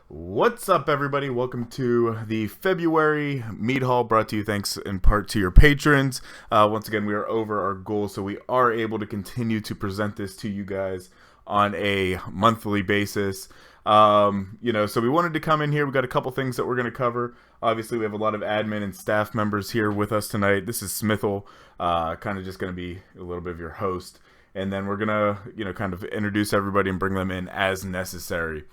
What's up, everybody? Welcome to the February Mead Haul, brought to you thanks in part to your patrons. Once again, we are over our goal, so we are able to continue to present this to you guys on a monthly basis. So we wanted to come in here. We got a couple things that we're going to cover. Obviously, we have a lot of admin and staff members here with us tonight. This is Smithel, kind of just going to be a little bit of your host. And then we're going to, kind of introduce everybody and bring them in as necessary.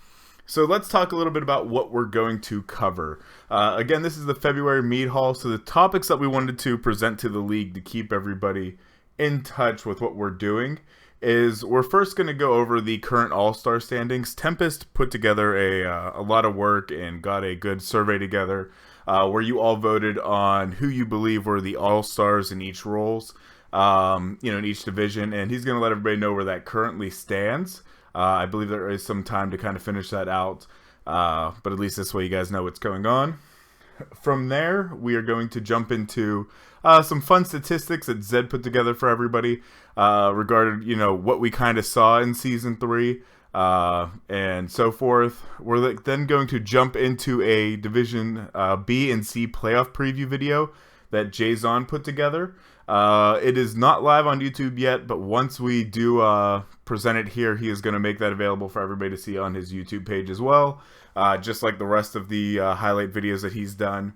So let's talk a little bit about what we're going to cover. Again, this is the February Mead Haul, so the topics that we wanted to present to the league to keep everybody in touch with what we're doing is we're first going to go over the current All-Star standings. Tempest put together a lot of work and got a good survey together where you all voted on who you believe were the All-Stars in each roles, in each division, and he's going to let everybody know where that currently stands. I believe there is some time to kind of finish that out, but at least this way you guys know what's going on. From there, we are going to jump into some fun statistics that Zed put together for everybody regarding, what we kind of saw in Season 3 and so forth. We're then going to jump into a Division B and C playoff preview video that Jason put together. It is not live on YouTube yet, but once we do present it here, he is going to make that available for everybody to see on his YouTube page as well, just like the rest of the highlight videos that he's done.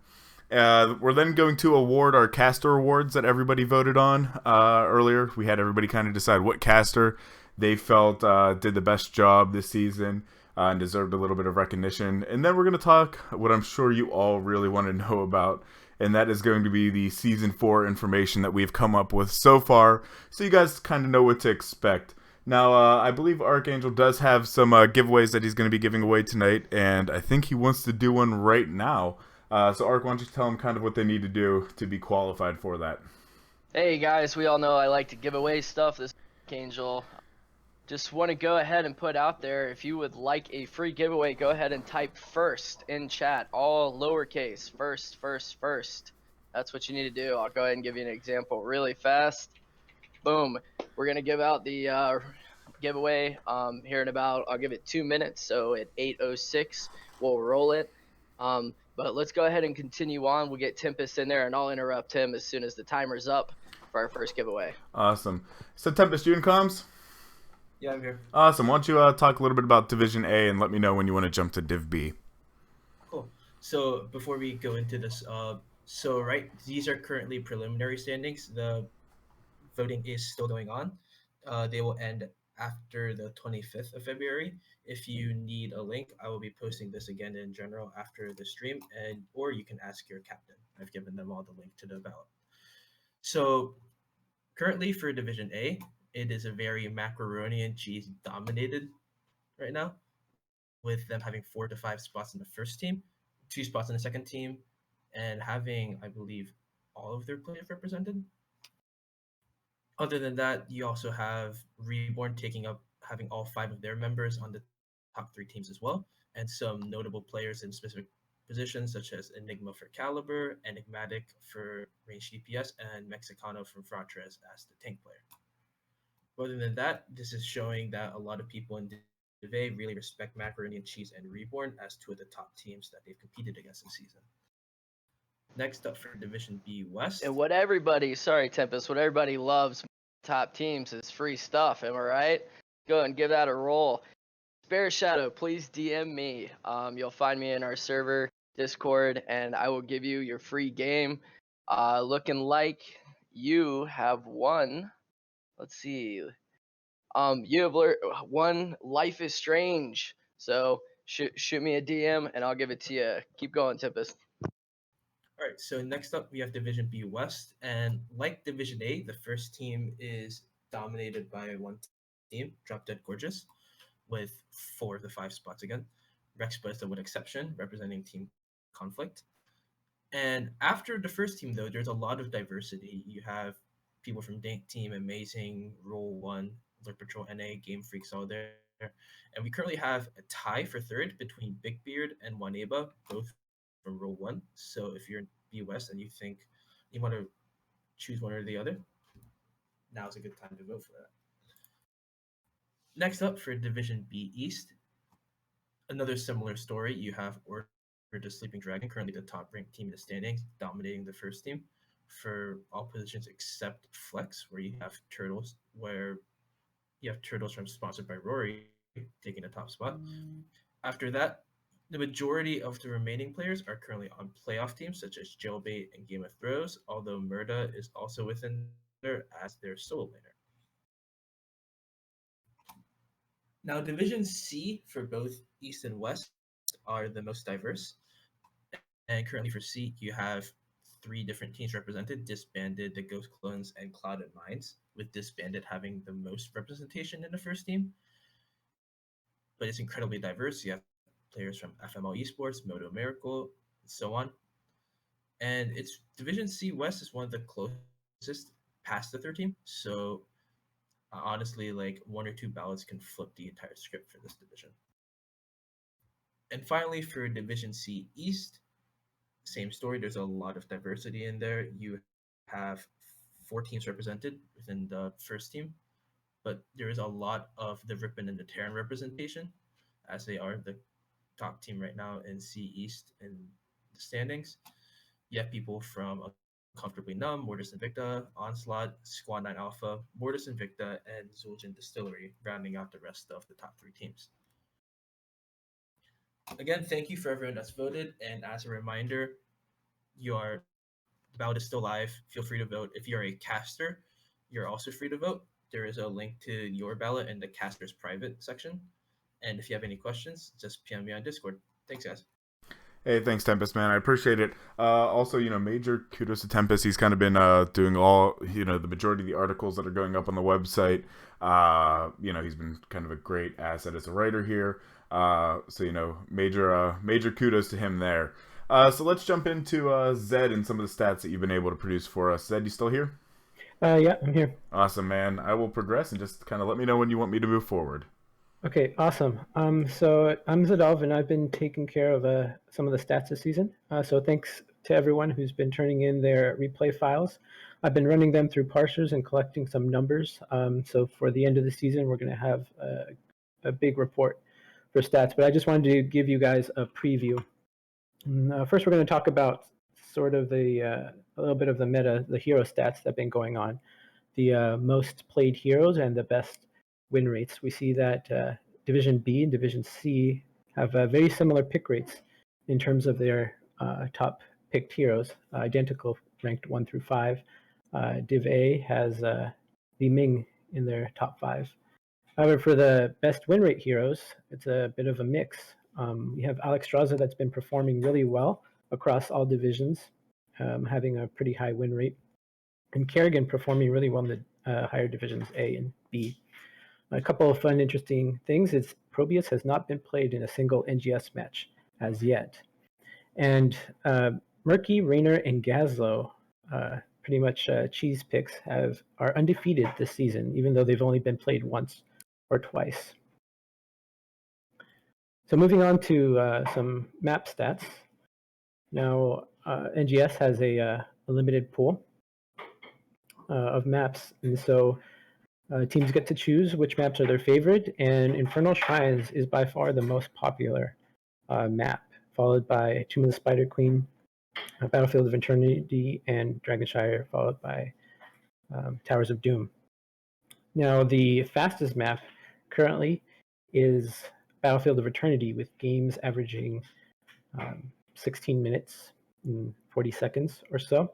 We're then going to award our caster awards that everybody voted on earlier. We had everybody kind of decide what caster they felt did the best job this season and deserved a little bit of recognition. And then we're going to talk what I'm sure you all really want to know about, and that is going to be the Season 4 information that we've come up with so far, so you guys kind of know what to expect. Now, I believe Archangel does have some giveaways that he's going to be giving away tonight, and I think he wants to do one right now. So, Arch, why don't you tell him kind of what they need to do to be qualified for that? Hey guys, we all know I like to give away stuff. This is Archangel. Just want to go ahead and put out there, if you would like a free giveaway, go ahead and type first in chat, all lowercase, first. That's what you need to do. I'll go ahead and give you an example really fast. Boom. We're going to give out the giveaway here in about, I'll give it 2 minutes, so at 8:06 we'll roll it. But let's go ahead and continue on. We'll get Tempest in there, and I'll interrupt him as soon as the timer's up for our first giveaway. Awesome. So, Tempest, you in comms? Yeah, I'm here. Awesome. Why don't you talk a little bit about Division A and let me know when you want to jump to Div B. Cool. So before we go into this, these are currently preliminary standings. The voting is still going on. They will end after the 25th of February. If you need a link, I will be posting this again in general after the stream, or you can ask your captain. I've given them all the link to the ballot. So currently for Division A, it is a very macaroni and cheese dominated right now, with them having 4 to 5 spots in the first team, 2 spots in the second team, and having, I believe, all of their players represented. Other than that, you also have Reborn having all 5 of their members on the top 3 teams as well, and some notable players in specific positions such as Enigma for Caliber, Enigmatic for range DPS, and Mexicano from Fratres as the tank player. Other than that, this is showing that a lot of people in Div A really respect Macaroni and Cheese and Reborn as 2 of the top teams that they've competed against this season. Next up for Division B West. And what everybody loves top teams is free stuff, am I right? Go and give that a roll. Spare Shadow, please DM me. You'll find me in our server Discord, and I will give you your free game. Looking like you have won. Let's see. You have won Life is Strange. So shoot me a DM and I'll give it to you. Keep going, Tempest. All right, so next up we have Division B West, and like Division A, the first team is dominated by one team, Drop Dead Gorgeous, with 4 of the 5 spots again. Rex Besta with exception, representing Team Conflict. And after the first team, though, there's a lot of diversity. You have people from Dank Team, Amazing, Roll 1, Alert Patrol NA, Game Freaks all there. And we currently have a tie for third between Big Beard and Waneba, both from Roll 1. So if you're in B West and you think you want to choose one or the other, now's a good time to vote for that. Next up for Division B East, Another similar story, you have Order the Sleeping Dragon, currently the top ranked team in the standings, dominating the first team for all positions except Flex, where you have Turtles from sponsored by Rory taking the top spot. After that, the majority of the remaining players are currently on playoff teams such as Jailbait and Game of Thrones, although Murda is also within there as their solo laner. Now, Division C for both East and West are the most diverse. And currently for C, you have three different teams represented: Disbanded, the Ghost Clones, and Clouded Minds, with Disbanded having the most representation in the first team. But it's incredibly diverse. You have players from FML Esports, Moto Miracle, and so on. And it's Division C West is one of the closest past the third team. So honestly, like one or two ballots can flip the entire script for this division. And finally, for Division C East, same story. There's a lot of diversity in there. You have 4 teams represented within the first team, but there is a lot of the Ripon and the Terran representation, as they are the top team right now in C East in the standings. You have people from Uncomfortably Numb, Mortis Invicta, Onslaught, Squad 9 Alpha, Mortis Invicta, and Zul'jin Distillery, rounding out the rest of the top 3 teams. Again, thank you for everyone that's voted, and as a reminder, the ballot is still live. Feel free to vote. If you're a caster, you're also free to vote. There is a link to your ballot in the caster's private section. And if you have any questions, just PM me on Discord. Thanks, guys. Hey, thanks, Tempest, man. I appreciate it. Also, major kudos to Tempest. He's kind of been doing all, the majority of the articles that are going up on the website. He's been kind of a great asset as a writer here. Major kudos to him there. So let's jump into Zed and some of the stats that you've been able to produce for us. Zed, you still here? Yeah, I'm here. Awesome, man. I will progress and just kind of let me know when you want me to move forward. Okay, awesome. So I'm Zadov, and I've been taking care of some of the stats this season. So thanks to everyone who's been turning in their replay files. I've been running them through parsers and collecting some numbers. So for the end of the season, we're going to have a big report for stats. But I just wanted to give you guys a preview. First, we're going to talk about sort of a little bit of the meta, the hero stats that have been going on. The most played heroes and the best win rates. We see that Division B and Division C have very similar pick rates in terms of their top picked heroes, identical ranked 1 through 5. Div A has Li Ming in their top 5. However, for the best win rate heroes, it's a bit of a mix. We have Alex Straza that's been performing really well across all divisions, having a pretty high win rate, and Kerrigan performing really well in the higher divisions A and B. A couple of fun, interesting things is Probius has not been played in a single NGS match as yet. And Murky, Raynor, and Gazlo, pretty much cheese picks, are undefeated this season, even though they've only been played once or twice. So moving on to some map stats. Now, NGS has a limited pool of maps, and so teams get to choose which maps are their favorite, and Infernal Shrines is by far the most popular map, followed by Tomb of the Spider Queen, Battlefield of Eternity, and Dragonshire, followed by Towers of Doom. Now, the fastest map currently is Battlefield of Eternity, with games averaging 16 minutes and 40 seconds or so,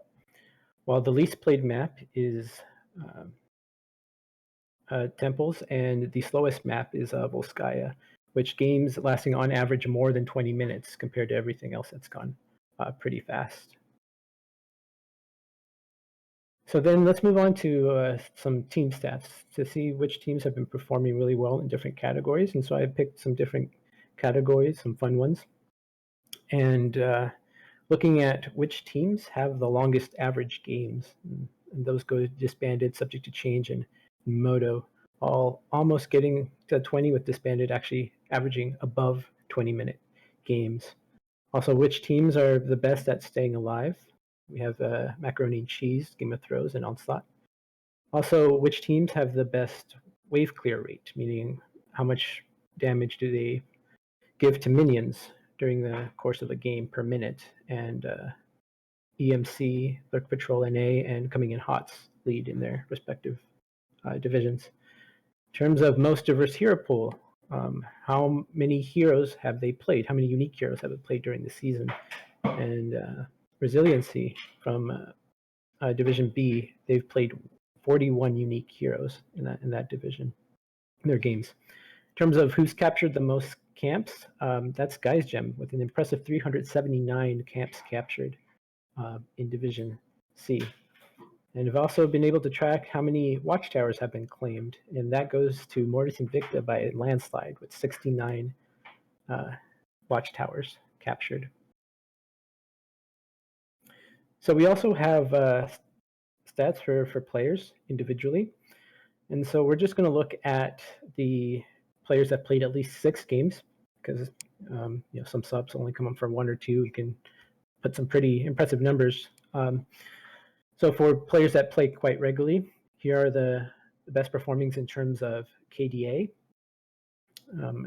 while the least played map is Temples, and the slowest map is Volskaya, which games lasting on average more than 20 minutes compared to everything else that's gone pretty fast. So then let's move on to some team stats to see which teams have been performing really well in different categories. And so I picked some different categories, some fun ones. And looking at which teams have the longest average games. And those go disbanded, subject to change, and Moto, all almost getting to 20, with disbanded actually averaging above 20-minute games. Also, which teams are the best at staying alive? We have Macaroni and Cheese, Game of Thrones, and Onslaught. Also, which teams have the best wave clear rate, meaning how much damage do they give to minions during the course of the game per minute, and EMC, Lurk Patrol NA, and Coming in Hots lead in their respective divisions. In terms of most diverse hero pool, how many heroes have they played? How many unique heroes have they played during the season? And resiliency from Division B, they've played 41 unique heroes in that division, in their games. In terms of who's captured the most camps, that's Guy's Gem with an impressive 379 camps captured in Division C. And I've also been able to track how many watchtowers have been claimed, and that goes to Mortis Invicta by a landslide with 69 watchtowers captured. So we also have stats for players individually. And so we're just going to look at the players that played at least 6 games, because some subs only come up for 1 or 2. You can put some pretty impressive numbers. So for players that play quite regularly, here are the best performings in terms of KDA,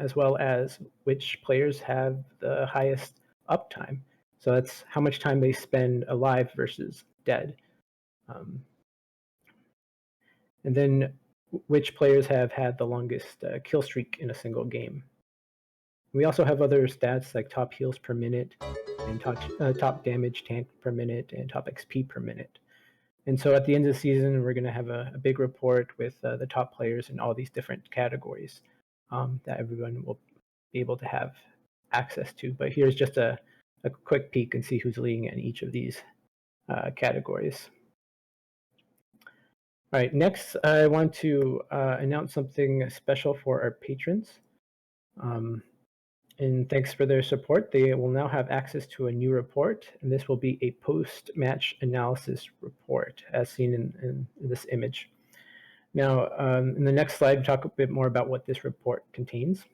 as well as which players have the highest uptime. So that's how much time they spend alive versus dead. And then which players have had the longest kill streak in a single game. We also have other stats like top heals per minute, and top damage tank per minute, and top XP per minute. And so at the end of the season, we're going to have a big report with the top players in all these different categories that everyone will be able to have access to. But here's just a quick peek and see who's leading in each of these categories. All right, next I want to announce something special for our patrons. And thanks for their support. They will now have access to a new report, and this will be a post-match analysis report, as seen in this image. Now, in the next slide, talk a bit more about what this report contains.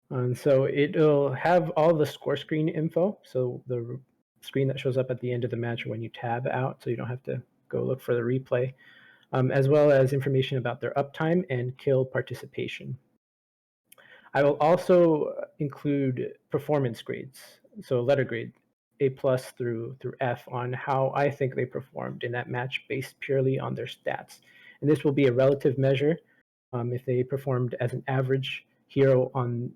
And so it'll have all the score screen info, so the screen that shows up at the end of the match when you tab out, so you don't have to go look for the replay, as well as information about their uptime and kill participation. I will also include performance grades, so letter grade, A+ through F, on how I think they performed in that match based purely on their stats. And this will be a relative measure if they performed as an average hero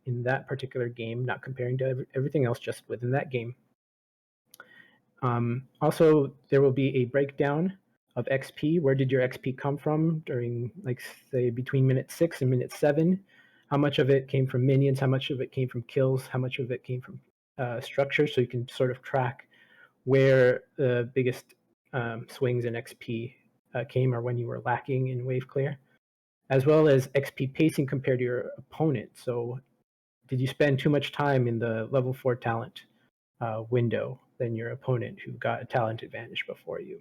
in that particular game, not comparing to everything else, just within that game. Also, there will be a breakdown of XP. Where did your XP come from during, like, say, between minute 6 and minute 7? How much of it came from minions? How much of it came from kills? How much of it came from structure? So you can sort of track where the biggest swings in XP came, or when you were lacking in wave clear, as well as XP pacing compared to your opponent. So did you spend too much time in the level 4 talent window than your opponent, who got a talent advantage before you?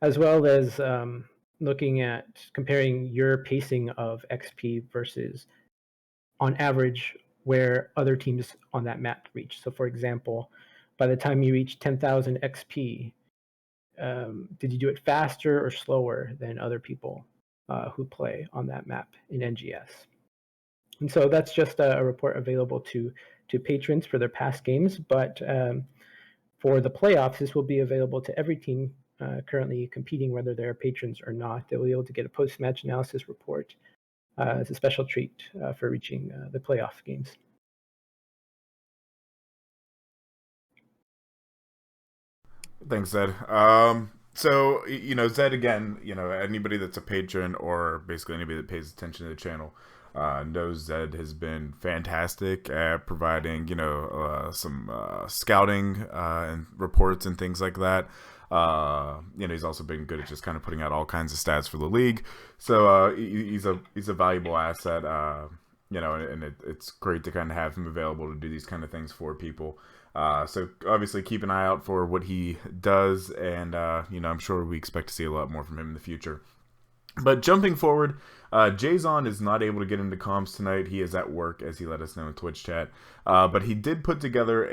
As well as looking at comparing your pacing of XP versus, on average, where other teams on that map reach. So for example, by the time you reach 10,000 XP, did you do it faster or slower than other people who play on that map in NGS? And so that's just a report available to patrons for their past games, but for the playoffs, this will be available to every team currently competing, whether they're patrons or not. They'll be able to get a post-match analysis report as a special treat for reaching the playoff games. Thanks, Zed. So, Zed, again, anybody that's a patron or basically anybody that pays attention to the channel knows Zed has been fantastic at providing, some scouting and reports and things like that. He's also been good at just kind of putting out all kinds of stats for the league. So he's a valuable asset, and it's great to kind of have him available to do these kind of things for people. So obviously keep an eye out for what he does, and I'm sure we expect to see a lot more from him in the future. But jumping forward, Jason is not able to get into comms tonight. He is at work, as he let us know in Twitch chat. But he did put together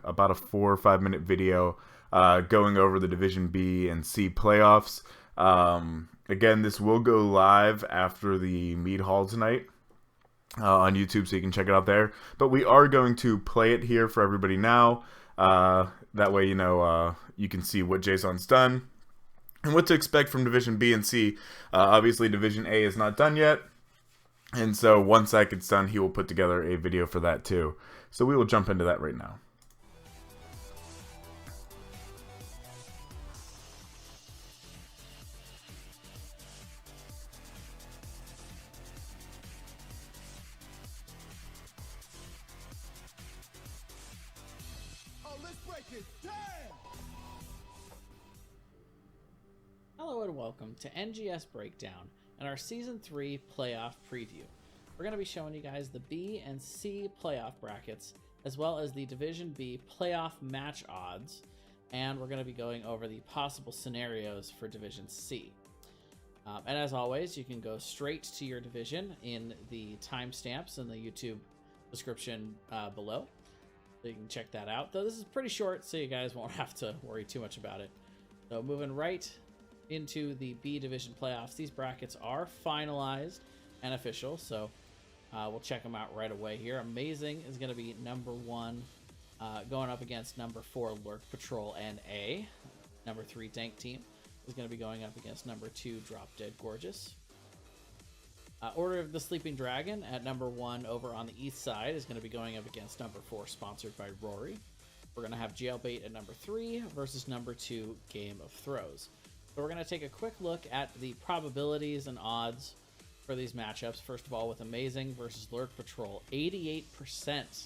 about a 4 or 5 minute video going over the Division B and C playoffs. Again, this will go live after the Mead Hall tonight. on YouTube, so you can check it out there. But we are going to play it here for everybody now. That way, you can see what Jason's done and what to expect from Division B and C. Obviously, Division A is not done yet, and so once that gets done, he will put together a video for that too. So we will jump into that right now. Hello and welcome to NGS Breakdown and our Season 3 playoff preview. We're going to be showing you guys the B and C playoff brackets, as well as the Division B playoff match odds, and we're going to be going over the possible scenarios for Division C. And as always, you can go straight to your division in the timestamps in the YouTube description below. So you can check that out, though this is pretty short, so you guys won't have to worry too much about it. So moving right into the B division playoffs. These brackets are finalized and official, so we'll check them out right away here. Amazing is going to be number 1, going up against number 4 Lurk Patrol NA. Number 3 Dank Team is going to be going up against number 2 Drop Dead Gorgeous. Order of the Sleeping Dragon at number 1 over on the east side is going to be going up against number 4 sponsored by Rory. We're going to have Jailbait at number 3 versus number 2 Game of Throws. So we're going to take a quick look at the probabilities and odds for these matchups. First of all, with Amazing versus Lurk Patrol, 88%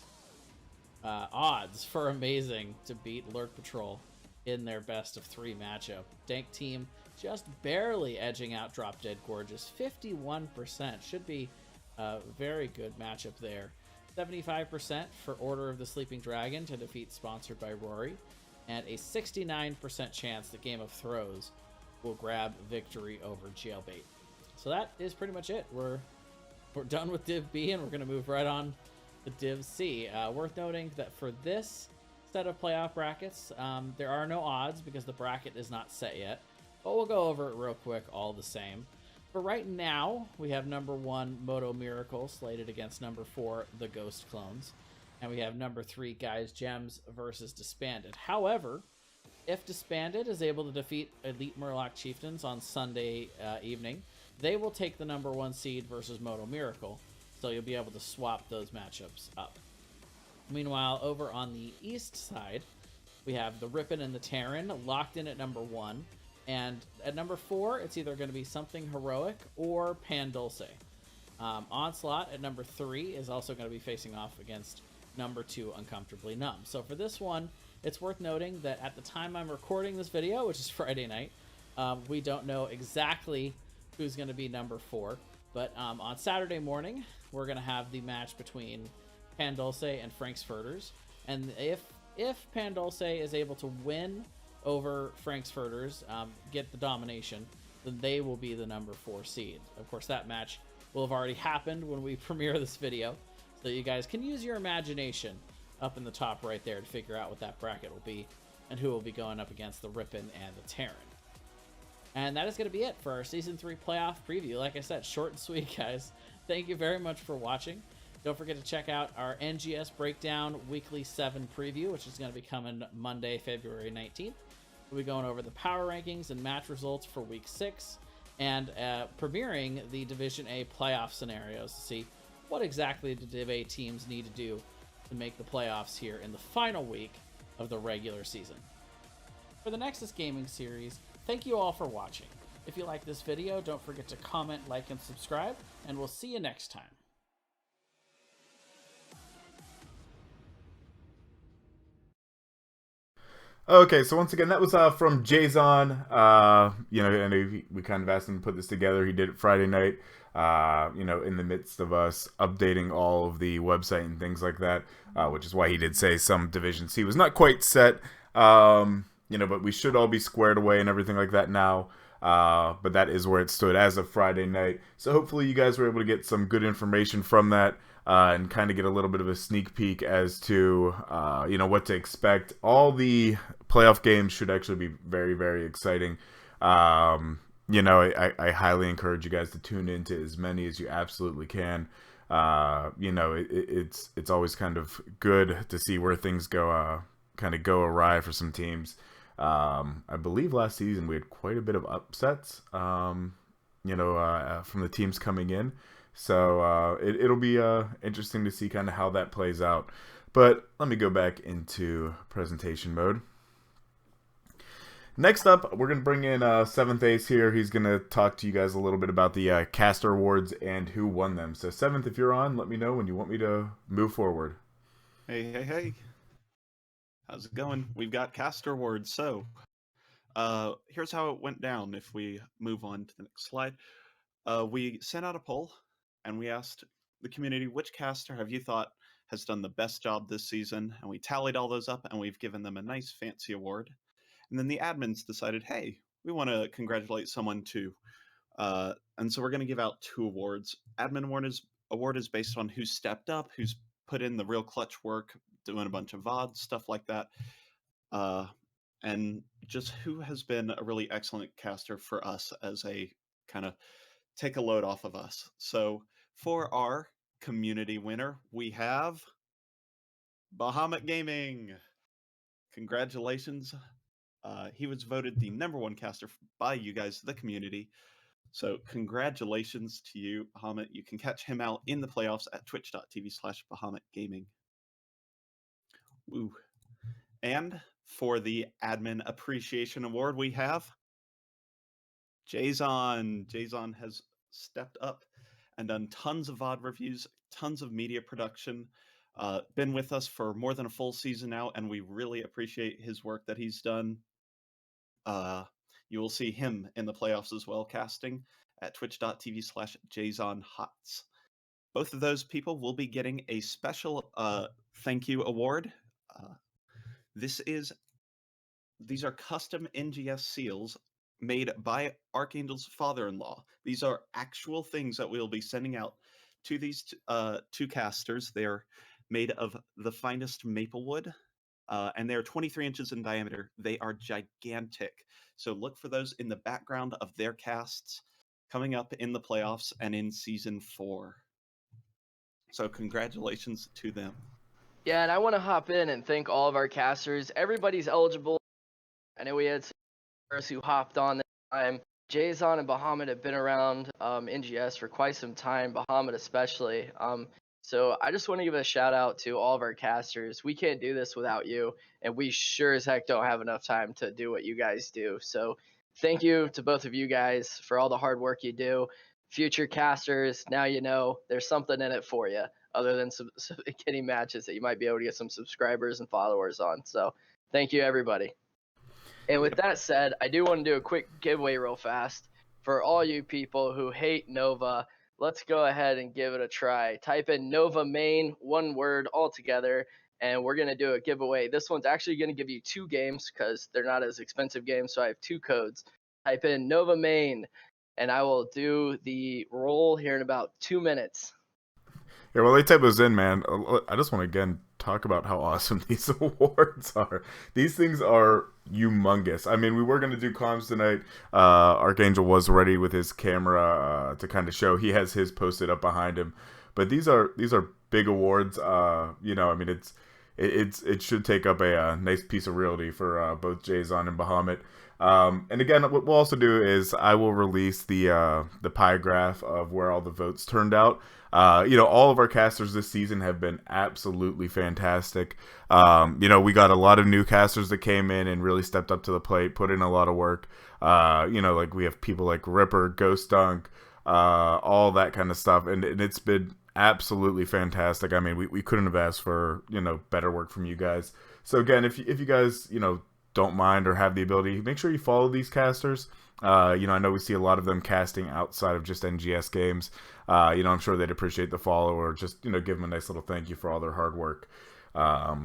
odds for Amazing to beat Lurk Patrol in their best of 3 matchup. Dank Team just barely edging out Drop Dead Gorgeous, 51%. Should be a very good matchup there. 75% for Order of the Sleeping Dragon to defeat sponsored by Rory, and a 69% chance that Game of Throws will grab victory over Jailbait. So that is pretty much it. We're done with Div B, and we're going to move right on to Div C. Worth noting that for this set of playoff brackets, there are no odds because the bracket is not set yet, but we'll go over it real quick all the same. For right now, we have number 1 Moto Miracle slated against number 4 The Ghost Clones, and we have number 3 Guys Gems versus Disbanded. However, if Disbanded is able to defeat Elite Murloc Chieftains on Sunday evening, they will take the number 1 seed versus Moto Miracle, so you'll be able to swap those matchups up. Meanwhile, over on the east side, we have the Rippin' and the Terran locked in at number 1, and at number 4, it's either going to be Something Heroic or Pandulce. Onslaught at number 3 is also going to be facing off against number 2 Uncomfortably Numb. So for this one, it's worth noting that at the time I'm recording this video, which is Friday night, we don't know exactly who's going to be number 4. But on Saturday morning, we're going to have the match between Pandulce and Franksfurters. And if Pandulce is able to win over Franksfurters, get the domination, then they will be the number 4 seed. Of course, that match will have already happened when we premiere this video, so you guys can use your imagination up in the top right there to figure out what that bracket will be and who will be going up against the Rippin' and the Terran. And that is going to be it for our Season 3 playoff preview. Like I said, short and sweet, guys. Thank you very much for watching. Don't forget to check out our NGS Breakdown Weekly 7 preview, which is going to be coming Monday, February 19th. We'll be going over the power rankings and match results for Week 6 and premiering the Division A playoff scenarios to see what exactly the Div A teams need to do to make the playoffs here in the final week of the regular season. For the Nexus Gaming Series, thank you all for watching. If you like this video, don't forget to comment, like, and subscribe, and we'll see you next time. Okay, so once again, that was from Jason. I know we kind of asked him to put this together. He did it Friday night, in the midst of us updating all of the website and things like that, which is why he did say some Division C was not quite set, but we should all be squared away and everything like that now. But that is where it stood as of Friday night. So hopefully you guys were able to get some good information from that. And kind of get a little bit of a sneak peek as to, what to expect. All the playoff games should actually be very, very exciting. I highly encourage you guys to tune into as many as you absolutely can. It's always kind of good to see where things go awry for some teams. I believe last season we had quite a bit of upsets, from the teams coming in. So it'll be interesting to see kind of how that plays out. But let me go back into presentation mode. Next up, we're going to bring in 7th Ace here. He's going to talk to you guys a little bit about the caster awards and who won them. So 7th, if you're on, let me know when you want me to move forward. Hey. How's it going? We've got caster awards. So here's how it went down if we move on to the next slide. We sent out a poll, and we asked the community, which caster have you thought has done the best job this season? And we tallied all those up, and we've given them a nice fancy award. And then the admins decided, hey, we want to congratulate someone too. And so we're going to give out 2 awards. Admin award is based on who stepped up, who's put in the real clutch work, doing a bunch of VODs, stuff like that. And just who has been a really excellent caster for us as a kind of take a load off of us. So for our community winner, we have Bahamut Gaming. Congratulations. He was voted the #1 caster by you guys, the community. So congratulations to you, Bahamut. You can catch him out in the playoffs at twitch.tv/BahamutGaming. Woo. And for the Admin Appreciation Award, we have Jason. Jason has stepped up and done tons of VOD reviews, tons of media production, been with us for more than a full season now, and we really appreciate his work that he's done. You will see him in the playoffs as well, casting at twitch.tv/JasonHots. Both of those people will be getting a special thank you award. These are custom NGS seals made by Archangel's father-in-law. These are actual things that we'll be sending out to these 2 casters. They're made of the finest maple wood, and they're 23 inches in diameter. They are gigantic. So look for those in the background of their casts coming up in the playoffs and in Season 4. So congratulations to them. Yeah, and I want to hop in and thank all of our casters. Everybody's eligible. I know we had some who hopped on this time. Jason and Bahamut have been around NGS for quite some time, Bahamut especially. So I just want to give a shout out to all of our casters. We can't do this without you, and we sure as heck don't have enough time to do what you guys do. So thank you to both of you guys for all the hard work you do. Future casters, now you know there's something in it for you other than some getting matches that you might be able to get some subscribers and followers on. So thank you, everybody. And with that said, I do want to do a quick giveaway real fast. For all you people who hate Nova, let's go ahead and give it a try. Type in Nova Main, one word all together, and we're going to do a giveaway. This one's actually going to give you 2 games because they're not as expensive games, so I have 2 codes. Type in Nova Main, and I will do the roll here in about 2 minutes. Yeah, well, they type those in, man. I just want to again talk about how awesome these awards are. These things are humongous. I mean, we were going to do comms tonight. Archangel was ready with his camera to kind of show. He has his posted up behind him. But these are big awards. I mean, it should take up a nice piece of realty for both Jason and Bahamut. And again, what we'll also do is I will release the pie graph of where all the votes turned out. All of our casters this season have been absolutely fantastic. We got a lot of new casters that came in and really stepped up to the plate, put in a lot of work. Like we have people like Ripper, Ghost Dunk, all that kind of stuff. And it's been absolutely fantastic. I mean, we couldn't have asked for, better work from you guys. So again, if you guys, don't mind or have the ability, make sure you follow these casters. I know we see a lot of them casting outside of just NGS games. I'm sure they'd appreciate the follow or just, give them a nice little thank you for all their hard work. But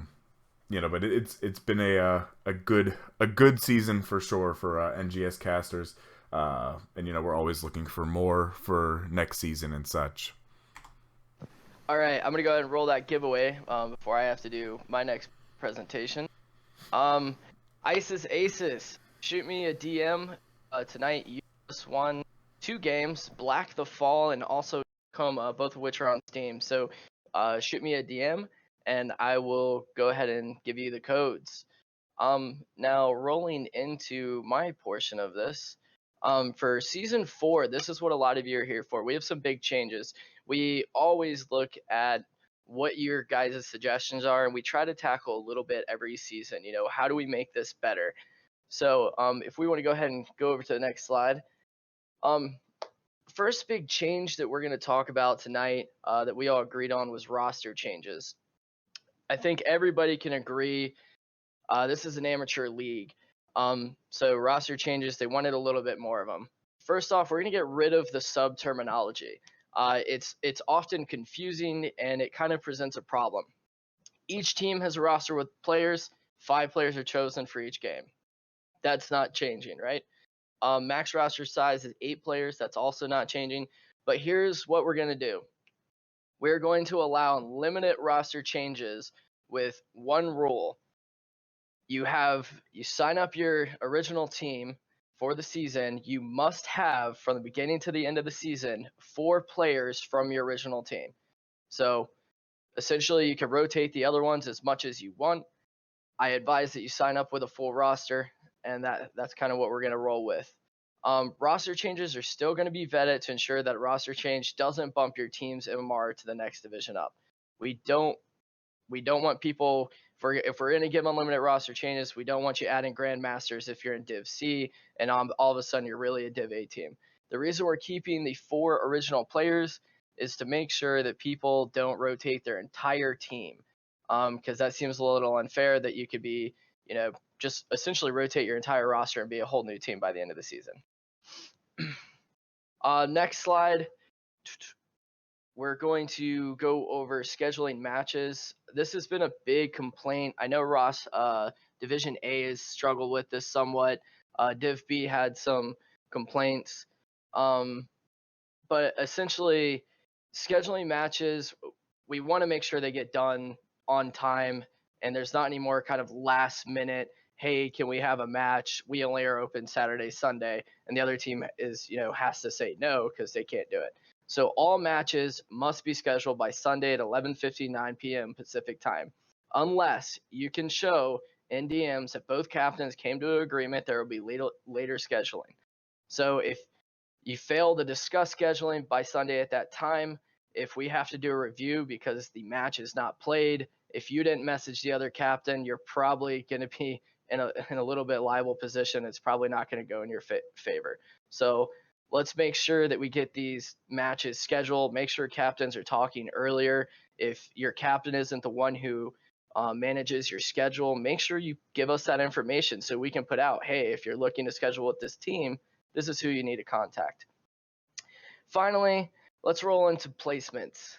it's been a good season for sure for NGS casters. And we're always looking for more for next season and such. All right, I'm going to go ahead and roll that giveaway before I have to do my next presentation. Aces, shoot me a DM tonight. You just won 2 games, Black the Fall and also both of which are on Steam. So shoot me a DM, and I will go ahead and give you the codes. Now rolling into my portion of this, for season 4, this is what a lot of you are here for. We have some big changes. We always look at what your guys' suggestions are, and we try to tackle a little bit every season. You know, how do we make this better? So, if we want to go ahead and go over to the next slide. First big change that we're going to talk about tonight, that we all agreed on, was roster changes. I think everybody can agree this is an amateur league. So roster changes, they wanted a little bit more of them. First off, we're going to get rid of the sub terminology. It's often confusing, and it kind of presents a problem. Each team has a roster with players. 5 players are chosen for each game. That's not changing, right? Max roster size is 8 players. That's also not changing. But here's what we're going to do. We're going to allow limited roster changes with one rule. You sign up your original team for the season. You must have, from the beginning to the end of the season, 4 players from your original team. So essentially, you can rotate the other ones as much as you want. I advise that you sign up with a full roster, and that's kind of what we're going to roll with. Roster changes are still going to be vetted to ensure that a roster change doesn't bump your team's MMR to the next division up. We don't want people, if we're going to give unlimited roster changes, we don't want you adding Grandmasters if you're in Div C and all of a sudden you're really a Div A team. The reason we're keeping the 4 original players is to make sure that people don't rotate their entire team, because that seems a little unfair that you could be, just essentially rotate your entire roster and be a whole new team by the end of the season. Next slide. We're going to go over scheduling matches. This has been a big complaint. I know Ross, Division A has struggled with this somewhat. Div B had some complaints. But essentially, scheduling matches, we want to make sure they get done on time, and there's not any more kind of last minute, hey, can we have a match? We only are open Saturday, Sunday, and the other team has to say no because they can't do it. So all matches must be scheduled by Sunday at 11:59 p.m. Pacific time, unless you can show in DMs that both captains came to an agreement there will be later scheduling. So if you fail to discuss scheduling by Sunday at that time, if we have to do a review because the match is not played, if you didn't message the other captain, you're probably going to be in a little bit liable position. It's probably not going to go in your favor. So let's make sure that we get these matches scheduled. Make sure captains are talking earlier. If your captain isn't the one who manages your schedule, make sure you give us that information so we can put out, hey, if you're looking to schedule with this team, this is who you need to contact. Finally, let's roll into placements.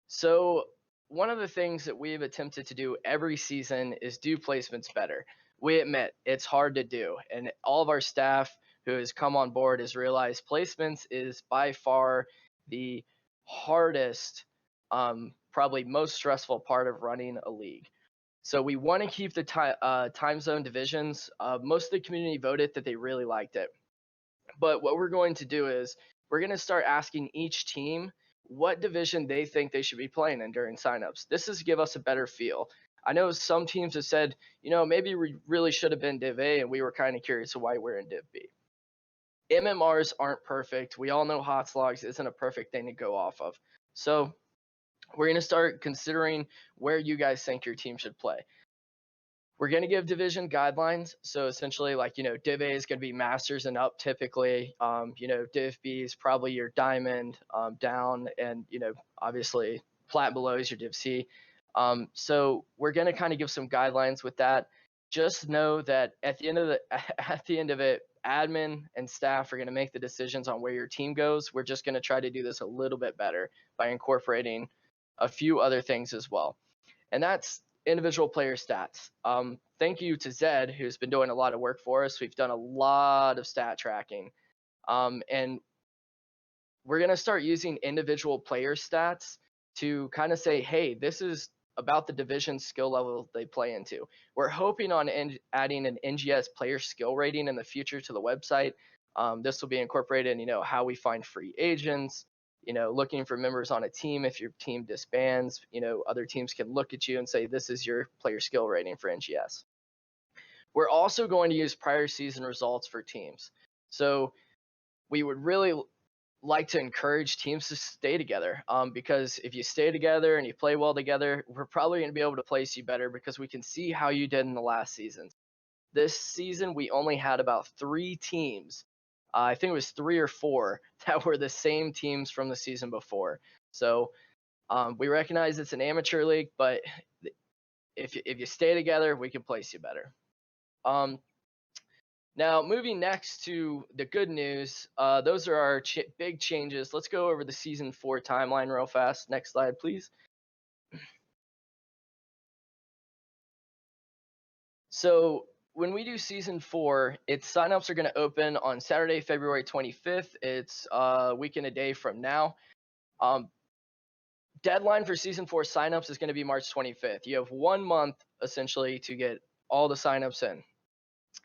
So one of the things that we've attempted to do every season is do placements better. We admit it's hard to do, and all of our staff who has come on board has realized placements is by far the hardest, probably most stressful part of running a league. So we want to keep the time zone divisions. Most of the community voted that they really liked it. But what we're going to do is we're going to start asking each team what division they think they should be playing in during signups. This is to give us a better feel. I know some teams have said, maybe we really should have been Div A, and we were kind of curious why we're in Div B. MMRs aren't perfect. We all know hot slogs isn't a perfect thing to go off of. So we're going to start considering where you guys think your team should play. We're going to give division guidelines. So essentially, Div A is going to be Masters and up typically. Div B is probably your Diamond down, and, obviously Plat below is your Div C. So we're going to kind of give some guidelines with that. Just know that at the end of it, admin and staff are going to make the decisions on where your team goes. We're just going to try to do this a little bit better by incorporating a few other things as well. And that's individual player stats. Thank you to Zed, who's been doing a lot of work for us. We've done a lot of stat tracking. And we're going to start using individual player stats to kind of say, hey, this is about the division skill level they play into. We're hoping on adding an NGS player skill rating in the future to the website. This will be incorporated in, how we find free agents, looking for members on a team. If your team disbands, other teams can look at you and say, this is your player skill rating for NGS. We're also going to use prior season results for teams. So we would really like to encourage teams to stay together, because if you stay together and you play well together, we're probably going to be able to place you better because we can see how you did in the last season. This season, we only had about 3 teams. I think it was 3 or 4 that were the same teams from the season before. So we recognize it's an amateur league, but if you stay together, we can place you better. Now, moving next to the good news, those are our big changes. Let's go over the Season 4 timeline real fast. Next slide, please. So when we do Season 4, signups are going to open on Saturday, February 25th. It's a week and a day from now. Deadline for Season 4 signups is going to be March 25th. You have 1 month, essentially, to get all the signups in.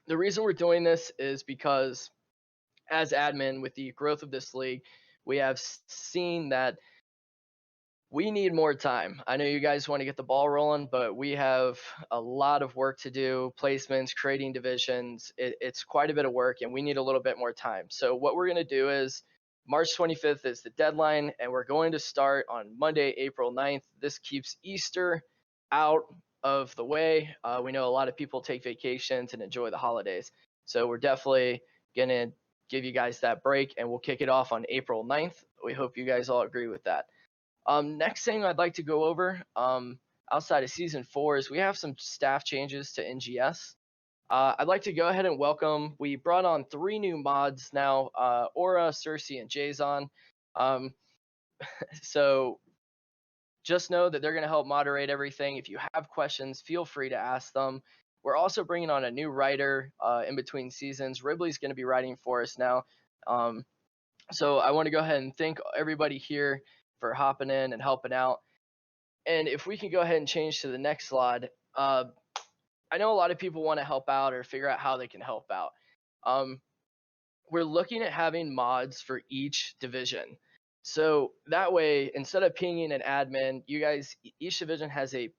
The reason we're doing this is because as admin, with the growth of this league, we have seen that we need more time. I know you guys want to get the ball rolling, but we have a lot of work to do, placements, creating divisions. It's quite a bit of work, and we need a little bit more time. So what we're going to do is March 25th is the deadline, and we're going to start on Monday, April 9th. This keeps Easter out of the way. We know a lot of people take vacations and enjoy the holidays. So we're definitely going to give you guys that break, and we'll kick it off on April 9th. We hope you guys all agree with that. Next thing I'd like to go over outside of Season 4 is we have some staff changes to NGS. I'd like to go ahead and welcome, we brought on 3 new mods now, Aura, Cersei, and Jason. So just know that they're going to help moderate everything. If you have questions, feel free to ask them. We're also bringing on a new writer in between seasons. Ribley's going to be writing for us now. So I want to go ahead and thank everybody here for hopping in and helping out. And if we can go ahead and change to the next slide, I know a lot of people want to help out or figure out how they can help out. We're looking at having mods for each division. So that way, instead of pinging an admin, you guys, each division has a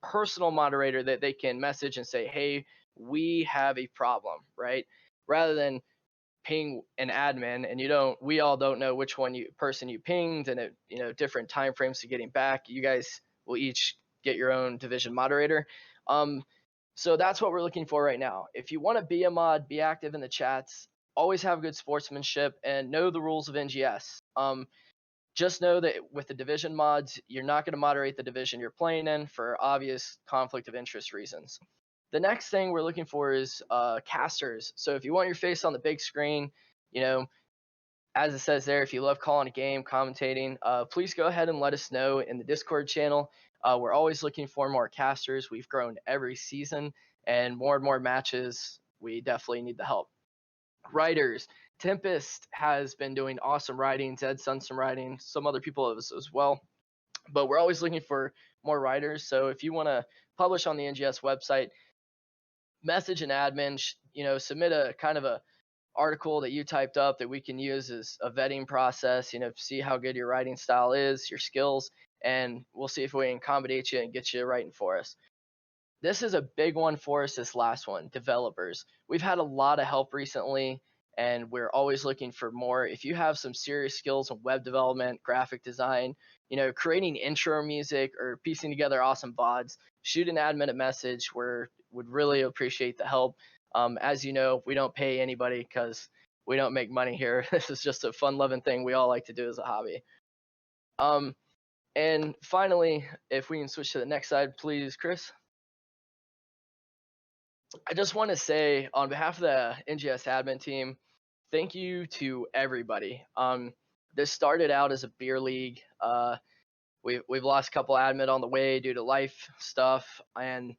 personal moderator that they can message and say, hey, we have a problem, right? Rather than ping an admin and we all don't know which person you pinged, and different time frames to getting back. You guys will each get your own division moderator. So that's what we're looking for right now. If you want to be a mod, be active in the chats, always have good sportsmanship, and know the rules of NGS. Just know that with the division mods, you're not going to moderate the division you're playing in for obvious conflict of interest reasons. The next thing we're looking for is casters. So if you want your face on the big screen, as it says there, if you love calling a game, commentating, please go ahead and let us know in the Discord channel. We're always looking for more casters. We've grown every season, and more matches. We definitely need the help. Writers. Tempest has been doing awesome writing. Zed's done some writing. Some other people have as well. But we're always looking for more writers. So if you want to publish on the NGS website, message an admin, submit a kind of a article that you typed up that we can use as a vetting process, see how good your writing style is, your skills, and we'll see if we can accommodate you and get you writing for us. This is a big one for us, this last one, developers. We've had a lot of help recently, and we're always looking for more. If you have some serious skills in web development, graphic design, creating intro music or piecing together awesome VODs, shoot an admin a message. Would really appreciate the help. As you know, we don't pay anybody because we don't make money here. This is just a fun-loving thing we all like to do as a hobby. And finally, if we can switch to the next slide, please, Chris. I just want to say, on behalf of the NGS admin team, thank you to everybody. This started out as a beer league. We've lost a couple admin on the way due to life stuff, and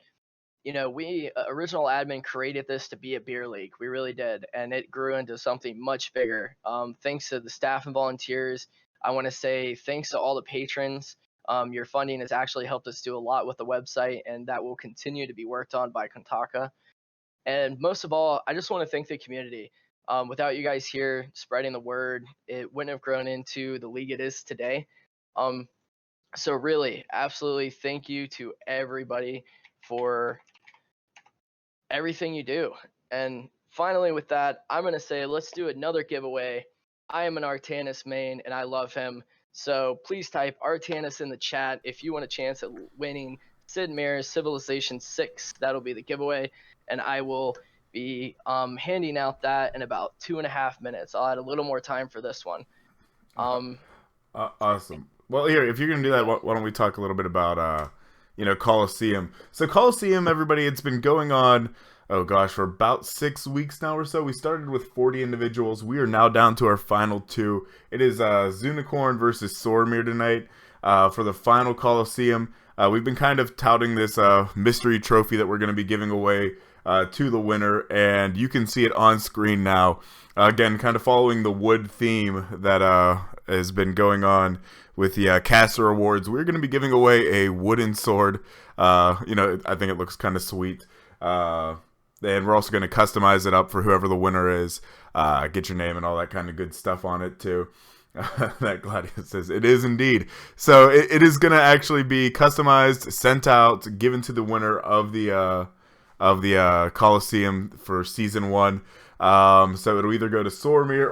we original admin created this to be a beer league. We really did, and it grew into something much bigger. Thanks to the staff and volunteers. I want to say thanks to all the patrons. Your funding has actually helped us do a lot with the website, and that will continue to be worked on by Kontaka. And most of all, I just want to thank the community. Without you guys here spreading the word, it wouldn't have grown into the league it is today. So really, absolutely thank you to everybody for everything you do. And finally, with that, I'm going to say let's do another giveaway. I am an Artanis main, and I love him. So please type Artanis in the chat if you want a chance at winning Sid Meier's Civilization 6. That'll be the giveaway, and I will be handing out that in about 2.5 minutes. I'll add a little more time for this one. Awesome. Well, here, if you're gonna do that, why don't we talk a little bit about Coliseum? So Coliseum, everybody, it's been going on. Oh gosh, for about 6 weeks now or so. We started with 40 individuals. We are now down to our final 2. It is Zunicorn versus Sormir tonight for the final Coliseum. We've been kind of touting this mystery trophy that we're going to be giving away to the winner, and you can see it on screen now. Again, kind of following the wood theme that has been going on with the caster awards. We're going to be giving away a wooden sword. I think it looks kind of sweet. And we're also going to customize it up for whoever the winner is. Get your name and all that kind of good stuff on it too. That Gladius says it is indeed. So it is going to actually be customized, sent out, given to the winner of the Coliseum for season 1. So it'll either go to Sormir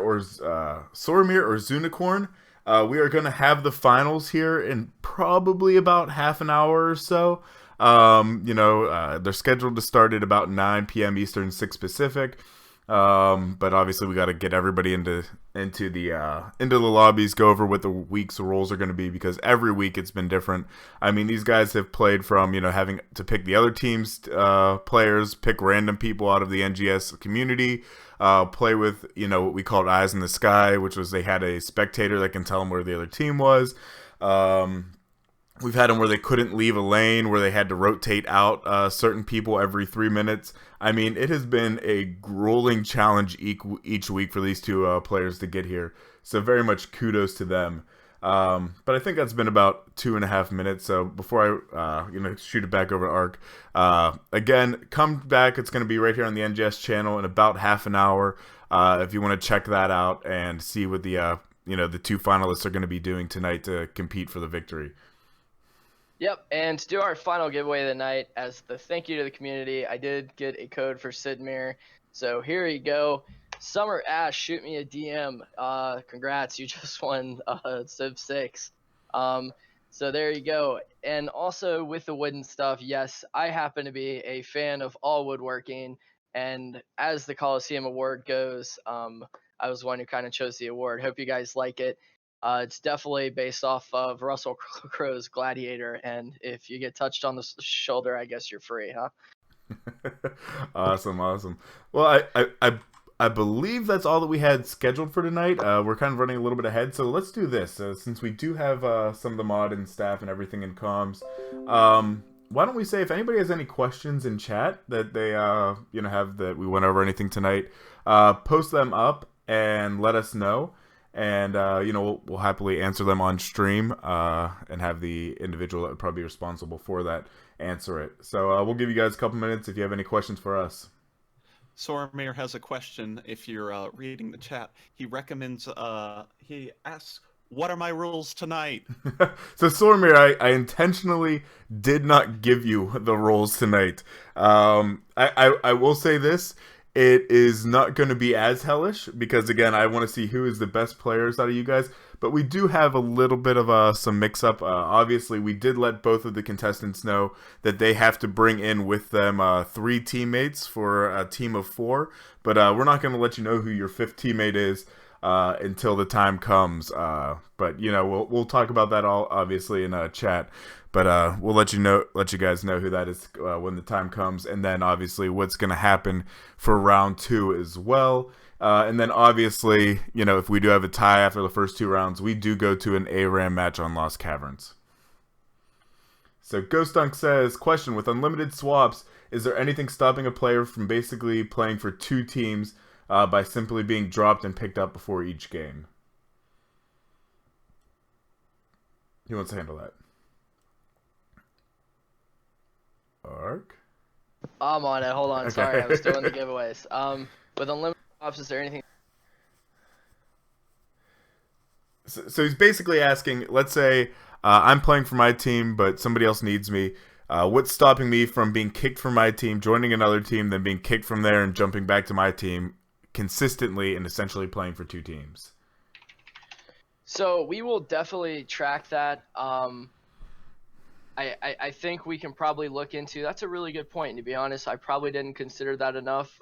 or Zunicorn. We are going to have the finals here in probably about half an hour or so. They're scheduled to start at about 9 p.m. Eastern, 6 Pacific. But obviously we got to get everybody into the lobbies, go over what the week's roles are going to be, because every week it's been different. I mean, these guys have played from, having to pick the other team's players, pick random people out of the NGS community, play with, what we called Eyes in the Sky, which was they had a spectator that can tell them where the other team was. We've had them where they couldn't leave a lane, where they had to rotate out certain people every 3 minutes. I mean, it has been a grueling challenge each week for these two players to get here. So very much kudos to them. But I think that's been about 2.5 minutes. So before I shoot it back over to Ark, again, come back. It's going to be right here on the NGS channel in about half an hour. If you want to check that out and see what the the 2 finalists are going to be doing tonight to compete for the victory. Yep, and to do our final giveaway of the night, as the thank you to the community, I did get a code for Sidmir. So here you go. Summer Ash, shoot me a DM. Congrats, you just won Civ 6. So there you go. And also with the wooden stuff, yes, I happen to be a fan of all woodworking. And as the Coliseum Award goes, I was the one who kind of chose the award. Hope you guys like it. It's definitely based off of Russell Crowe's Gladiator, and if you get touched on the shoulder, I guess you're free, huh? Awesome. Well, I believe that's all that we had scheduled for tonight. We're kind of running a little bit ahead, so let's do this. Since we do have some of the mod and staff and everything in comms, why don't we say if anybody has any questions in chat that they have that we went over anything tonight, post them up and let us know. And, we'll happily answer them on stream and have the individual that would probably be responsible for that answer it. So we'll give you guys a couple minutes if you have any questions for us. Sormir has a question. If you're reading the chat, he recommends, he asks, what are my rules tonight? So Sormir, I intentionally did not give you the rules tonight. I will say this. It is not going to be as hellish because, again, I want to see who is the best players out of you guys. But we do have a little bit of some mix-up. Obviously, we did let both of the contestants know that they have to bring in with them 3 teammates for a team of 4. But we're not going to let you know who your 5th teammate is until the time comes. But we'll talk about that all obviously in chat. But we'll let you guys know who that is when the time comes, and then obviously what's going to happen for round 2 as well. And then obviously, if we do have a tie after the first 2 rounds, we do go to an ARAM match on Lost Caverns. So Ghost Dunk says, question, with unlimited swaps, is there anything stopping a player from basically playing for 2 teams by simply being dropped and picked up before each game? Who wants to handle that? Ark? I'm on it. Hold on. Okay. Sorry, I was doing the giveaways. With unlimited swaps, is there anything So he's basically asking, let's say I'm playing for my team, but somebody else needs me. What's stopping me from being kicked from my team, joining another team, then being kicked from there and jumping back to my team consistently and essentially playing for two teams? So we will definitely track that. I think we can probably look into. That's a really good point. And to be honest, I probably didn't consider that enough.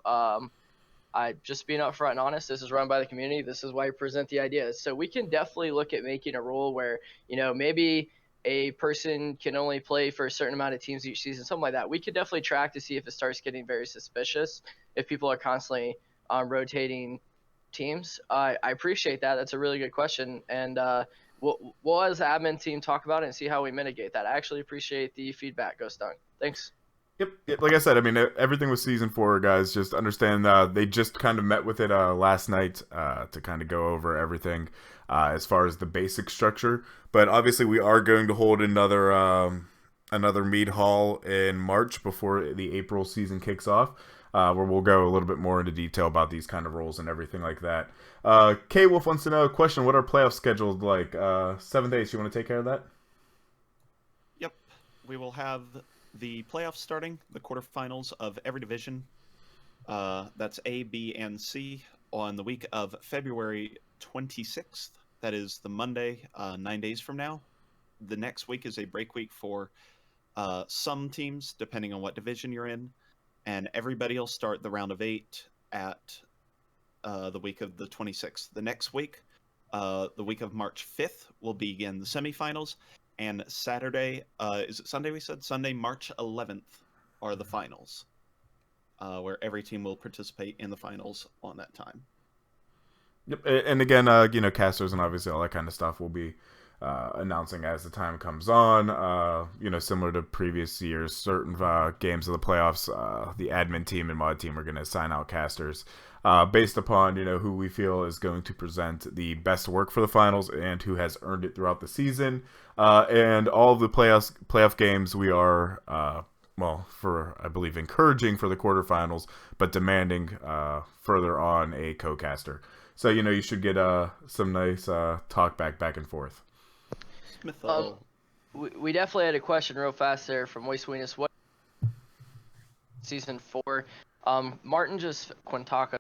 I just being upfront and honest. This is run by the community. This is why I present the ideas. So we can definitely look at making a rule where maybe a person can only play for a certain amount of teams each season, something like that. We could definitely track to see if it starts getting very suspicious if people are constantly rotating teams. I appreciate that. That's a really good question, and we'll as the admin team talk about it and see how we mitigate that. I actually appreciate the feedback, Ghost Dunk. Thanks. Yep. Like I said, I mean, everything with season 4, guys. Just understand they just kind of met with it last night to kind of go over everything as far as the basic structure. But obviously, we are going to hold another Mead Hall in March before the April season kicks off, where we'll go a little bit more into detail about these kind of roles and everything like that. K Wolf wants to know a question: what are playoffs scheduled like? 7th Ace, you want to take care of that? Yep. We will have the playoffs starting, the quarterfinals of every division. That's A, B, and C on the week of February 26th. That is the Monday, 9 days from now. The next week is a break week for some teams, depending on what division you're in. And everybody will start the round of 8 at the week of the 26th. The next week, the week of March 5th, will begin the semifinals. And Saturday, is it Sunday we said? Sunday, March 11th are the finals, where every team will participate in the finals on that time. Yep, and again, casters and obviously all that kind of stuff will be announcing as the time comes on. Similar to previous years, certain games of the playoffs, the admin team and mod team are going to assign out casters based upon who we feel is going to present the best work for the finals and who has earned it throughout the season. And all of the playoff games we are. I believe encouraging for the quarterfinals, but demanding further on a co-caster. So you should get some nice talk back and forth. We definitely had a question real fast there from Moist Weenus. What season 4? Martin just Quintaka.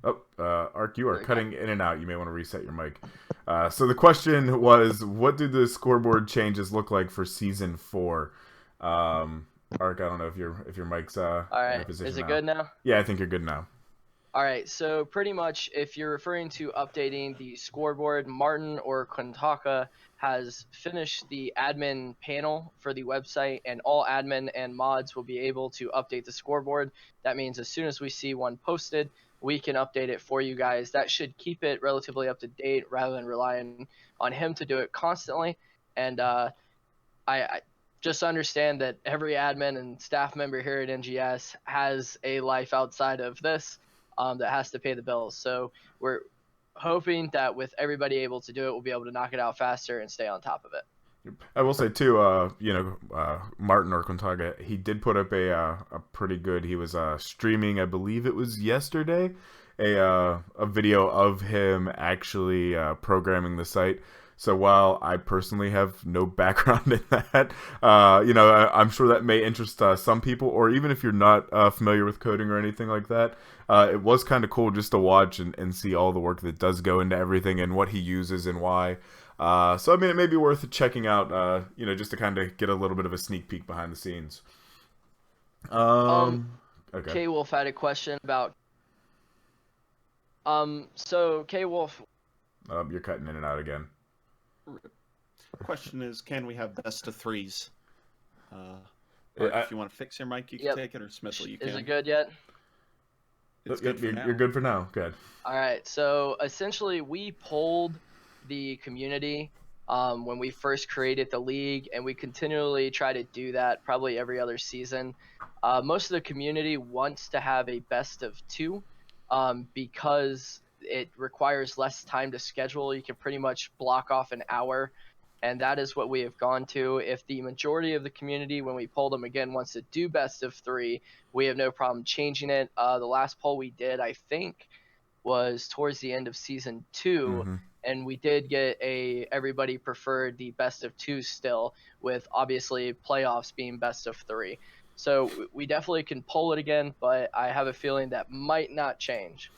Oh, Ark, you are cutting in and out. You may want to reset your mic. So the question was, what do the scoreboard changes look like for season 4? Ark, I don't know if your mic's all right. in a position Is it now. good now? Yeah, I think you're good now. All right, so pretty much if you're referring to updating the scoreboard, Martin or Quintaka has finished the admin panel for the website, and all admin and mods will be able to update the scoreboard. That means as soon as we see one posted, we can update it for you guys. That should keep it relatively up to date rather than relying on him to do it constantly. And I just understand that every admin and staff member here at NGS has a life outside of this. That has to pay the bills. So we're hoping that with everybody able to do it, we'll be able to knock it out faster and stay on top of it. I will say too, Martin or Quintaga, he did put up a pretty good. He was streaming, I believe it was yesterday, a video of him actually programming the site. So while I personally have no background in that, I'm sure that may interest some people, or even if you're not familiar with coding or anything like that, it was kind of cool just to watch and see all the work that does go into everything and what he uses and why. So I mean, it may be worth checking out, just to kind of get a little bit of a sneak peek behind the scenes. Okay. K Wolf had a question about. So K Wolf. You're cutting in and out again. Question is, can we have best of 3s? If you want to fix your mic, you can take it, or Smithel, you can. Is it good yet? It's good for now. You're good for now. Good. All right. So essentially, we polled the community when we first created the league, and we continually try to do that probably every other season. Most of the community wants to have a best of 2 because it requires less time to schedule. You can pretty much block off an hour, and that is what we have gone to. If the majority of the community, when we polled them again, wants to do best of 3, we have no problem changing it. The last poll we did, I think, was towards the end of season 2, and we did get everybody preferred the best of 2 still, with obviously playoffs being best of 3. So we definitely can pull it again, but I have a feeling that might not change.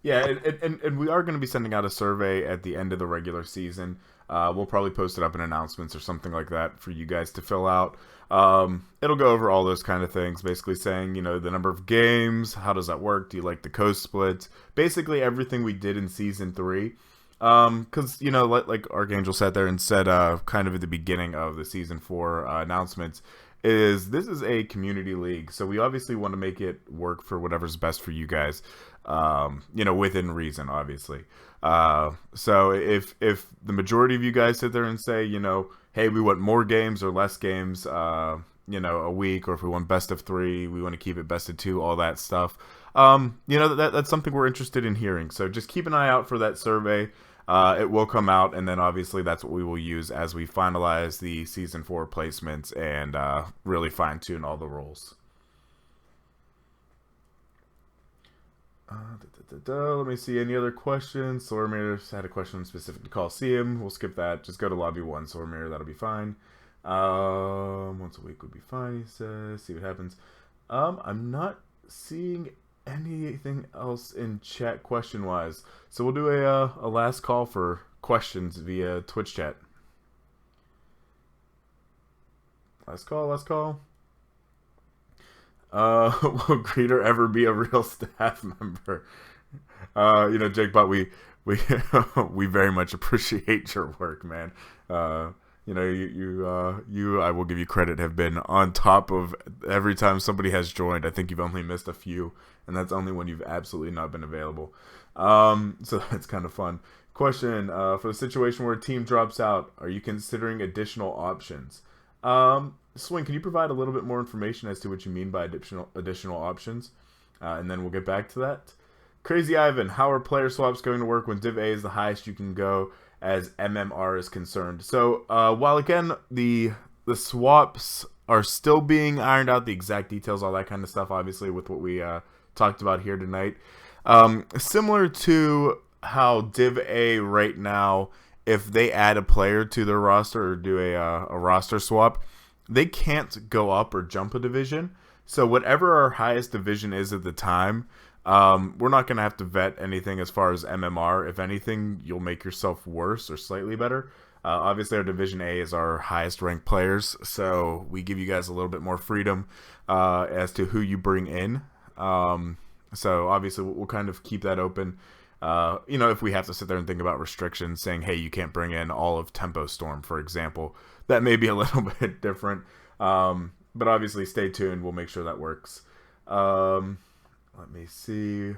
Yeah, and we are going to be sending out a survey at the end of the regular season. We'll probably post it up in announcements or something like that for you guys to fill out. It'll go over all those kind of things, basically saying, the number of games, how does that work, do you like the coast splits, basically everything we did in Season 3. Because, like Archangel sat there and said kind of at the beginning of the Season 4 announcements, this is a community league, so we obviously want to make it work for whatever's best for you guys, within reason, obviously. So if the majority of you guys sit there and say, hey, we want more games or less games, a week, or if we want best of 3, we want to keep it best of 2, all that stuff. That's something we're interested in hearing. So just keep an eye out for that survey. It will come out, and then obviously that's what we will use as we finalize the Season 4 placements and really fine-tune all the roles. Let me see, any other questions? Sormir had a question specific to Coliseum. We'll skip that. Just go to Lobby 1, Sormir. That'll be fine. Once a week would be fine, he says. See what happens. I'm not seeing anything else in chat question-wise. So we'll do a last call for questions via Twitch chat. Last call. Will Greeter ever be a real staff member? Jake, but we we very much appreciate your work, man. You I will give you credit, have been on top of every time somebody has joined. I think you've only missed a few, and that's only when you've absolutely not been available. So that's kind of fun. Question, for the situation where a team drops out, are you considering additional options? Swing, can you provide a little bit more information as to what you mean by additional options? And then we'll get back to that. Crazy Ivan, how are player swaps going to work when Div A is the highest you can go as MMR is concerned? So while again the swaps are still being ironed out, the exact details, all that kind of stuff, obviously with what we talked about here tonight, similar to how Div A right now, if they add a player to their roster or do a roster swap, they can't go up or jump a division. So whatever our highest division is at the time, we're not going to have to vet anything as far as MMR. If anything, you'll make yourself worse or slightly better. Obviously, our Division A is our highest ranked players, so we give you guys a little bit more freedom as to who you bring in. So obviously, we'll kind of keep that open. If we have to sit there and think about restrictions, saying, hey, you can't bring in all of Tempo Storm, for example, that may be a little bit different. But obviously, stay tuned. We'll make sure that works. Let me see.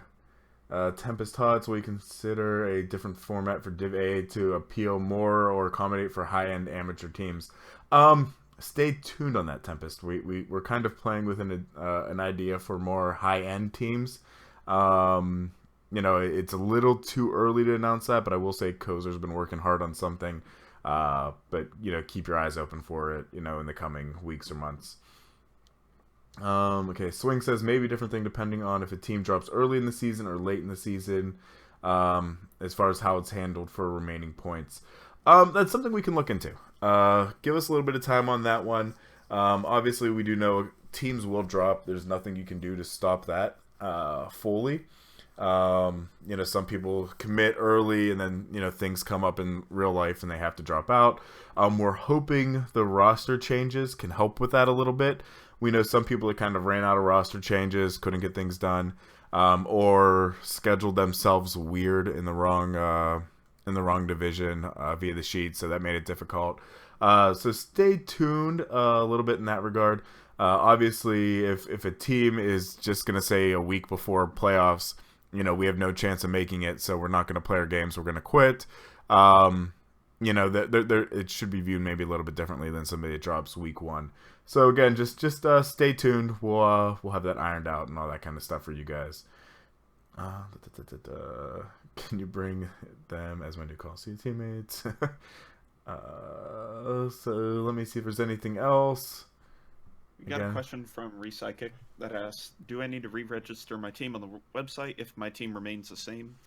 Tempest Tots, will you consider a different format for Div A to appeal more or accommodate for high-end amateur teams? Stay tuned on that, Tempest. We're kind of playing with an idea for more high-end teams. It's a little too early to announce that, but I will say Kozer's been working hard on something. But keep your eyes open for it, in the coming weeks or months. Okay, Swing says maybe a different thing depending on if a team drops early in the season or late in the season, as far as how it's handled for remaining points. That's something we can look into. Give us a little bit of time on that one. Obviously, we do know teams will drop. There's nothing you can do to stop that fully. Some people commit early and then, things come up in real life and they have to drop out. We're hoping the roster changes can help with that a little bit. We know some people that kind of ran out of roster changes, couldn't get things done, or scheduled themselves weird in the wrong division via the sheet, so that made it difficult. So stay tuned a little bit in that regard. Obviously, if a team is just going to say a week before playoffs, we have no chance of making it, so we're not going to play our games, we're going to quit. It should be viewed maybe a little bit differently than somebody that drops week 1. So again, just stay tuned. We'll have that ironed out and all that kind of stuff for you guys. Can you bring them as my new Call C teammates? So let me see if there's anything else. We got a question from Recyclic that asks, do I need to re-register my team on the website if my team remains the same?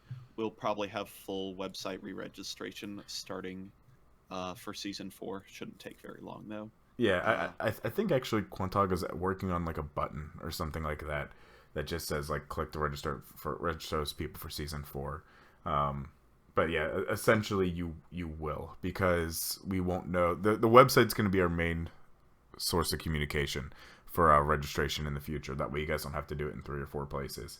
we'll probably have full website re-registration starting for season 4. Shouldn't take very long though. Yeah, I think actually Quantaga's working on like a button or something like that that just says like click to register those people for season 4. But yeah, essentially you will, because we won't know the website's going to be our main source of communication for registration in the future. That way you guys don't have to do it in 3 or 4 places.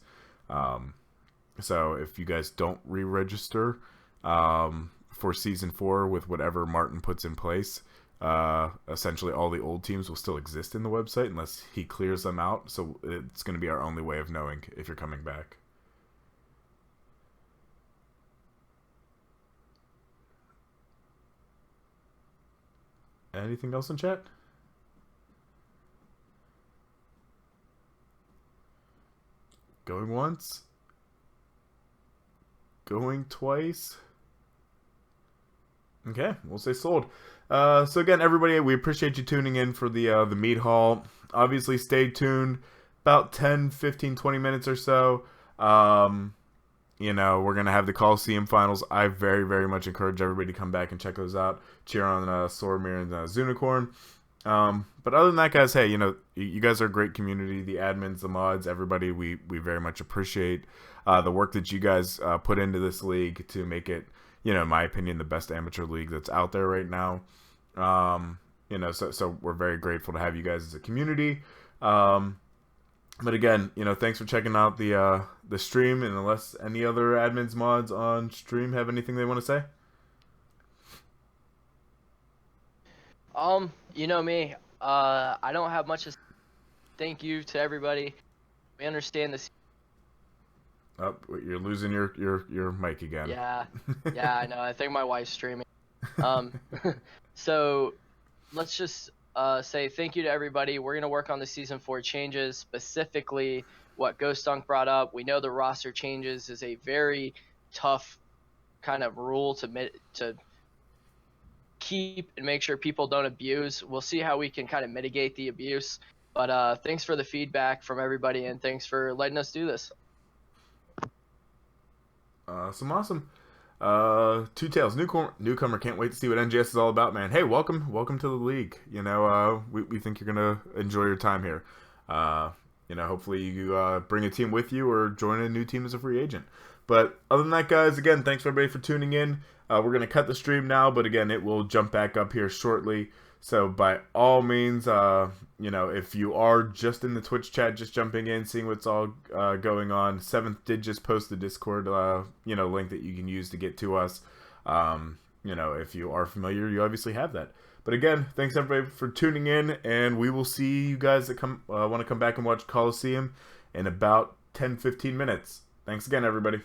So if you guys don't re-register for season 4 with whatever Martin puts in place, essentially all the old teams will still exist in the website unless he clears them out. So it's going to be our only way of knowing if you're coming back. Anything else in chat? Going once? Going twice? Okay, we'll say sold. So again, everybody, we appreciate you tuning in for the Mead Hall. Obviously, stay tuned. About 10, 15, 20 minutes or so. You know, we're going to have the Coliseum finals. I very, very much encourage everybody to come back and check those out. Cheer on Sormir and Zunicorn. But other than that, guys, hey, you know, you guys are a great community. The admins, the mods, everybody, we very much appreciate the work that you guys put into this league to make it, you know, in my opinion, the best amateur league that's out there right now. You know, so we're very grateful to have you guys as a community. But again, you know, thanks for checking out the stream. And unless any other admins, mods on stream have anything they want to say? You know me. I don't have much to say. Thank you to everybody. We understand this. Oh, you're losing your mic again. Yeah, yeah, I know. I think my wife's streaming. So let's just say thank you to everybody. We're gonna work on the season 4 changes, specifically what Ghost Dunk brought up. We know the roster changes is a very tough kind of rule to keep and make sure people don't abuse. We'll see how we can kind of mitigate the abuse. But thanks for the feedback from everybody, and thanks for letting us do this. Awesome. Two Tails, newcomer, can't wait to see what NGS is all about, man. Hey, welcome to the league. You know, we think you're gonna enjoy your time here. You know, hopefully you bring a team with you or join a new team as a free agent. But other than that, guys, again, thanks everybody for tuning in. We're gonna cut the stream now, but again, it will jump back up here shortly. So by all means, you know, if you are just in the Twitch chat, just jumping in, seeing what's all going on, Seventh did just post the Discord, you know, link that you can use to get to us. You know, if you are familiar, you obviously have that. But again, thanks everybody for tuning in, and we will see you guys that want to come back and watch Coliseum in about 10-15 minutes. Thanks again, everybody.